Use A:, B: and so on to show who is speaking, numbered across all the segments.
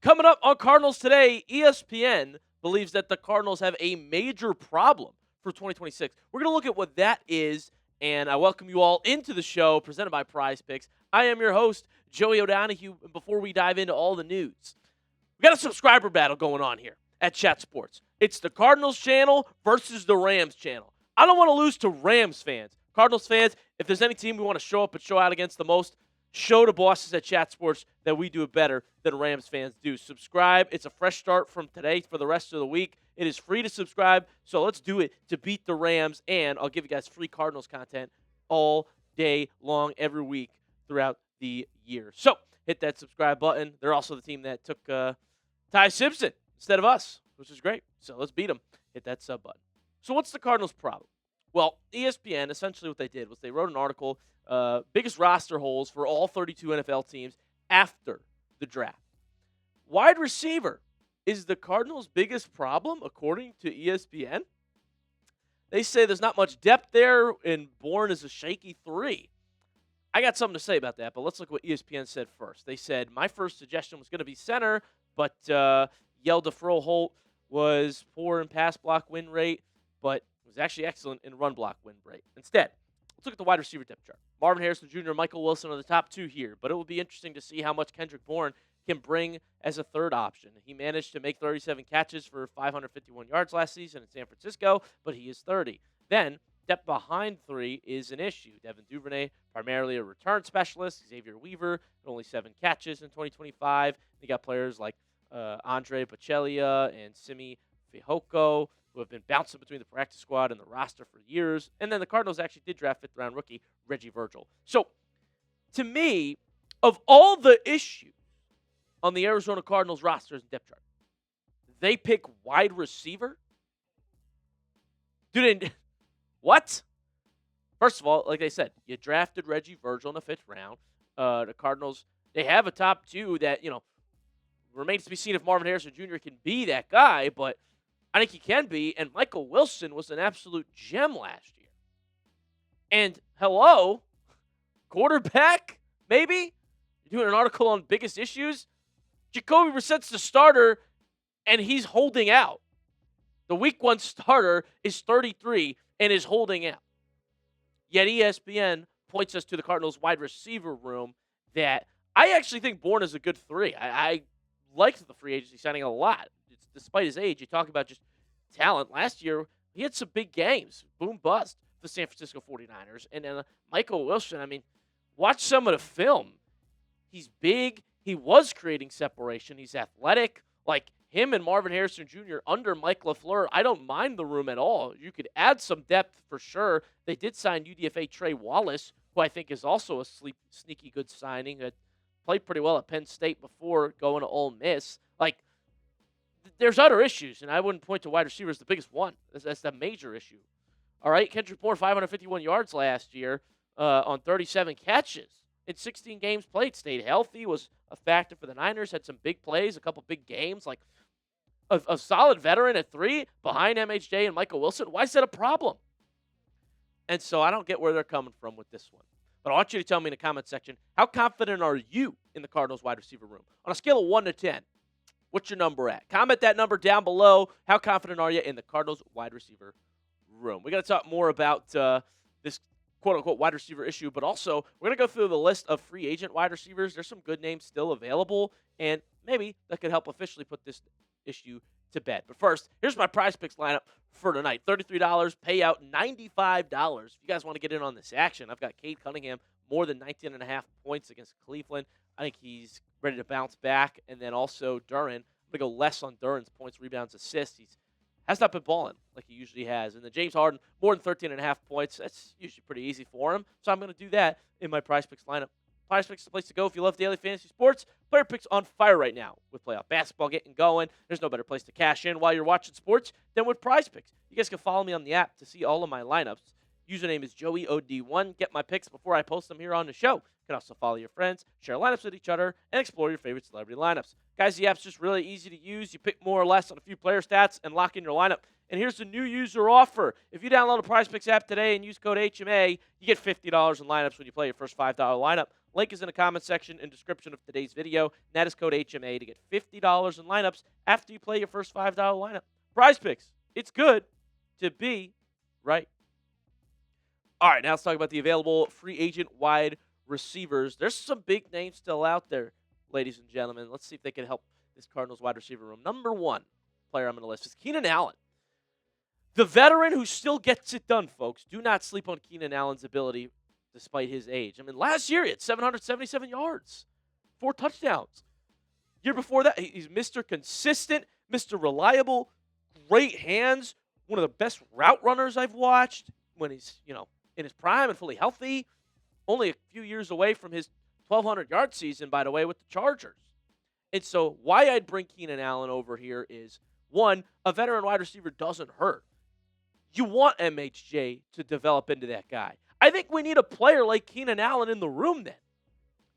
A: Coming up on Cardinals Today, ESPN believes that the Cardinals have a major problem for 2026. We're going to look at what that is, and I welcome you all into the show presented by PrizePicks. I am your host, Joey O'Donohue, and before we dive into all the news, we got a subscriber battle going on here at Chat Sports. It's the Cardinals channel versus the Rams channel. I don't want to lose to Rams fans. Cardinals fans, if there's any team we want to show up and show out against the most, show the bosses at Chat Sports that we do it better than Rams fans do. Subscribe. It's a fresh start from today for the rest of the week. It is free to subscribe, so let's do it to beat the Rams, and I'll give you guys free Cardinals content all day long, every week throughout the year. So hit that subscribe button. They're also the team that took Ty Simpson instead of us, which is great. So let's beat them. Hit that sub button. So what's the Cardinals' problem? Well, ESPN, essentially what they did was they wrote an article, biggest roster holes for all 32 NFL teams after the draft. Wide receiver is the Cardinals' biggest problem, according to ESPN. They say there's not much depth there, and Bourne is a shaky 3. I got something to say about that, but let's look what ESPN said first. They said, my first suggestion was going to be center, but Yelda Froholt was poor in pass block win rate, but was actually excellent in run block win rate. Instead, let's look at the wide receiver depth chart. Marvin Harrison Jr. and Michael Wilson are the top 2 here, but it will be interesting to see how much Kendrick Bourne can bring as a third option. He managed to make 37 catches for 551 yards last season in San Francisco, but he is 30. Then, depth behind 3 is an issue. Devin Duvernay, primarily a return specialist. Xavier Weaver, only 7 catches in 2025. You got players like Andre Pachelia and Simi Fehoko, who have been bouncing between the practice squad and the roster for years. And then the Cardinals actually did draft 5th-round rookie Reggie Virgil. So, to me, of all the issues on the Arizona Cardinals rosters and depth chart, they pick wide receiver? Dude, what? First of all, like I said, you drafted Reggie Virgil in the 5th round. The Cardinals, they have a top 2 that, remains to be seen if Marvin Harrison Jr. can be that guy, but I think he can be, and Michael Wilson was an absolute gem last year. And, hello, quarterback, maybe? You're doing an article on biggest issues? Jacoby Brissett's the starter, and he's holding out. The week 1 starter is 33 and is holding out. Yet ESPN points us to the Cardinals wide receiver room that I actually think Bourne is a good 3. I liked the free agency signing a lot. Despite his age, you talk about just talent. Last year, he had some big games. Boom bust for the San Francisco 49ers. And then Michael Wilson, watch some of the film. He's big. He was creating separation. He's athletic. Like him and Marvin Harrison Jr. under Mike LaFleur, I don't mind the room at all. You could add some depth for sure. They did sign UDFA Trey Wallace, who I think is also a sneaky good signing. That played pretty well at Penn State before going to Ole Miss. There's other issues, and I wouldn't point to wide receiver as the biggest one. That's the major issue. All right, Kendrick Bourne, 551 yards last year on 37 catches in 16 games played. Stayed healthy, was a factor for the Niners, had some big plays, a couple big games. Like a solid veteran at 3 behind MHJ and Michael Wilson. Why is that a problem? And so I don't get where they're coming from with this one. But I want you to tell me in the comment section, how confident are you in the Cardinals wide receiver room? On a scale of 1 to 10, what's your number at? Comment that number down below. How confident are you in the Cardinals wide receiver room? We got to talk more about this quote-unquote wide receiver issue, but also we're going to go through the list of free agent wide receivers. There's some good names still available, and maybe that could help officially put this issue to bed. But first, here's my PrizePicks lineup for tonight. $33, payout $95. If you guys want to get in on this action, I've got Cade Cunningham, more than 19.5 points against Cleveland. I think he's ready to bounce back. And then also Duran. I'm going to go less on Duran's points, rebounds, assists. He has not been balling like he usually has. And then James Harden, more than 13.5 points. That's usually pretty easy for him. So I'm going to do that in my PrizePicks lineup. PrizePicks is the place to go if you love daily fantasy sports. Player picks on fire right now with playoff basketball getting going. There's no better place to cash in while you're watching sports than with PrizePicks. You guys can follow me on the app to see all of my lineups. Username is JoeyOD1. Get my picks before I post them here on the show. You can also follow your friends, share lineups with each other, and explore your favorite celebrity lineups. Guys, the app's just really easy to use. You pick more or less on a few player stats and lock in your lineup. And here's the new user offer. If you download the PrizePicks app today and use code HMA, you get $50 in lineups when you play your first $5 lineup. Link is in the comment section and description of today's video. And that is code HMA to get $50 in lineups after you play your first $5 lineup. PrizePicks. It's good to be right. All right, now let's talk about the available free agent wide receivers. There's some big names still out there, ladies and gentlemen. Let's see if they can help this Cardinals wide receiver room. Number one player I'm going to list is Keenan Allen. The veteran who still gets it done, folks. Do not sleep on Keenan Allen's ability despite his age. I mean, last year he had 777 yards, 4 touchdowns. Year before that, he's Mr. Consistent, Mr. Reliable, great hands, one of the best route runners I've watched when he's, in his prime and fully healthy. Only a few years away from his 1,200-yard season, by the way, with the Chargers. And so why I'd bring Keenan Allen over here is, one, a veteran wide receiver doesn't hurt. You want MHJ to develop into that guy. I think we need a player like Keenan Allen in the room then,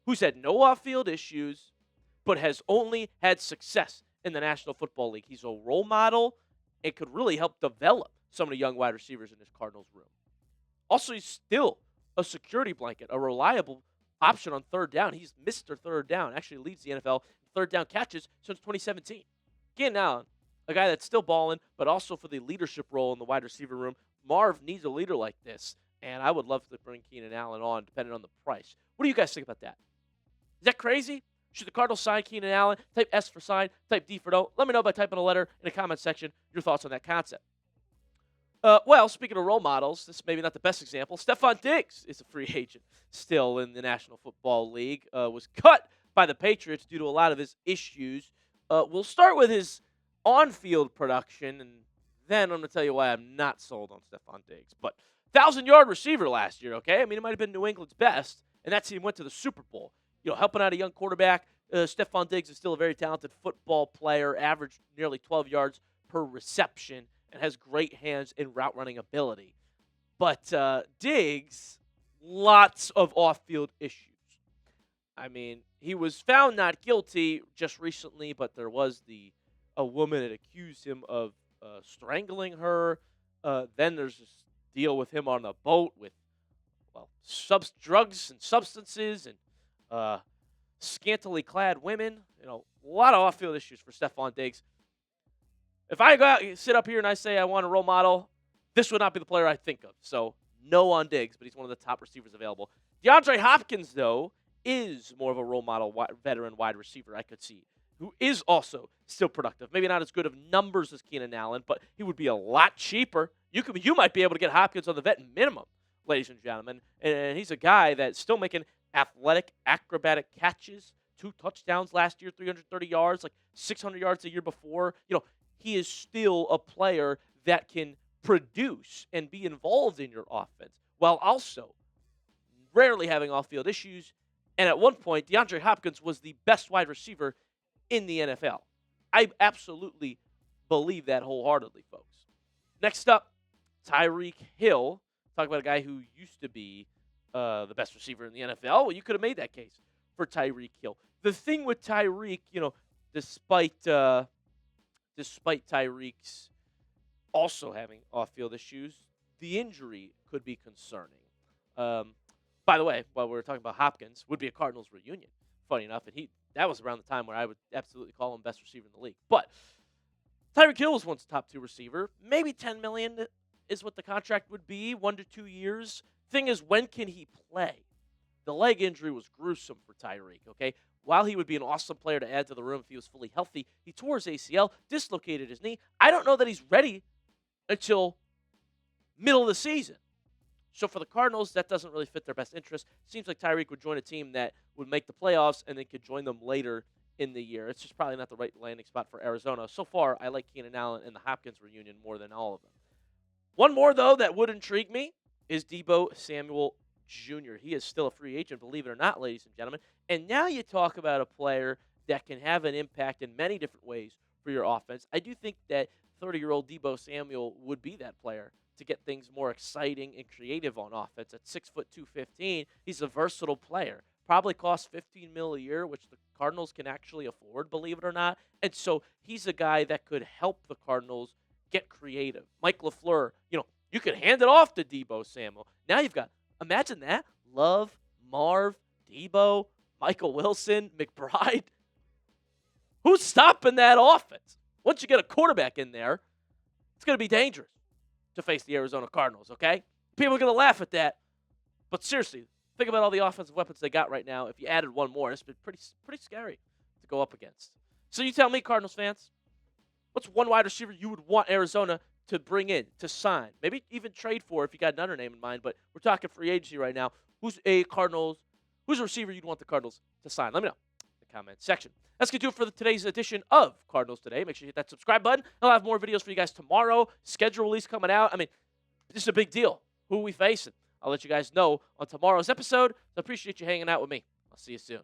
A: who's had no off-field issues, but has only had success in the National Football League. He's a role model and could really help develop some of the young wide receivers in this Cardinals room. Also, he's still a security blanket, a reliable option on third down. He's Mr. Third Down, actually leads the NFL in third down catches since 2017. Keenan Allen, a guy that's still balling, but also for the leadership role in the wide receiver room. Marv needs a leader like this, and I would love to bring Keenan Allen on, depending on the price. What do you guys think about that? Is that crazy? Should the Cardinals sign Keenan Allen? Type S for sign, type D for no. Let me know by typing a letter in the comment section your thoughts on that concept. Well, speaking of role models, this is maybe not the best example. Stefon Diggs is a free agent still in the National Football League. Was cut by the Patriots due to a lot of his issues. We'll start with his on-field production, and then I'm going to tell you why I'm not sold on Stefon Diggs. But 1,000-yard receiver last year, okay? I mean, it might have been New England's best, and that team went to the Super Bowl. Helping out a young quarterback. Stefon Diggs is still a very talented football player, averaged nearly 12 yards per reception, and has great hands and route running ability. But Diggs, lots of off-field issues. I mean, he was found not guilty just recently, but there was a woman that accused him of strangling her. Then there's this deal with him on a boat with, drugs and substances and scantily clad women. A lot of off-field issues for Stefon Diggs. If I go out and sit up here and I say I want a role model, this would not be the player I think of. So, no on Diggs, but he's one of the top receivers available. DeAndre Hopkins, though, is more of a role model veteran wide receiver I could see, who is also still productive. Maybe not as good of numbers as Keenan Allen, but he would be a lot cheaper. You might be able to get Hopkins on the vet minimum, ladies and gentlemen. And he's a guy that's still making athletic, acrobatic catches, 2 touchdowns last year, 330 yards, like 600 yards the year before. He is still a player that can produce and be involved in your offense while also rarely having off-field issues. And at one point, DeAndre Hopkins was the best wide receiver in the NFL. I absolutely believe that wholeheartedly, folks. Next up, Tyreek Hill. Talk about a guy who used to be the best receiver in the NFL. Well, you could have made that case for Tyreek Hill. The thing with Tyreek, despite Tyreek's also having off-field issues, the injury could be concerning. By the way, while we were talking about Hopkins, would be a Cardinals reunion, funny enough, and that was around the time where I would absolutely call him best receiver in the league. But Tyreek Hill was once top 2 receiver. Maybe $10 million is what the contract would be, 1 to 2 years. Thing is, when can he play? The leg injury was gruesome for Tyreek, okay? While he would be an awesome player to add to the room if he was fully healthy, he tore his ACL, dislocated his knee. I don't know that he's ready until middle of the season. So for the Cardinals, that doesn't really fit their best interest. Seems like Tyreek would join a team that would make the playoffs and then could join them later in the year. It's just probably not the right landing spot for Arizona. So far, I like Keenan Allen and the Hopkins reunion more than all of them. One more, though, that would intrigue me is Deebo Samuel Jr. He is still a free agent, believe it or not, ladies and gentlemen. And now you talk about a player that can have an impact in many different ways for your offense. I do think that 30-year-old Deebo Samuel would be that player to get things more exciting and creative on offense. At 6'2", 215, he's a versatile player. Probably costs $15 million a year, which the Cardinals can actually afford, believe it or not. And so he's a guy that could help the Cardinals get creative. Mike LaFleur, you could hand it off to Deebo Samuel. Now you've got, imagine that, Love, Marv, Deebo, Michael Wilson, McBride. Who's stopping that offense? Once you get a quarterback in there, it's going to be dangerous to face the Arizona Cardinals, okay? People are going to laugh at that. But seriously, think about all the offensive weapons they got right now. If you added one more, it's been pretty scary to go up against. So you tell me, Cardinals fans, what's one wide receiver you would want Arizona to bring in, to sign? Maybe even trade for if you got another name in mind, but we're talking free agency right now. Who's a receiver you'd want the Cardinals to sign? Let me know in the comment section. That's going to do it for today's edition of Cardinals Today. Make sure you hit that subscribe button. I'll have more videos for you guys tomorrow. Schedule release coming out. I mean, this is a big deal. Who are we facing? I'll let you guys know on tomorrow's episode. So I appreciate you hanging out with me. I'll see you soon.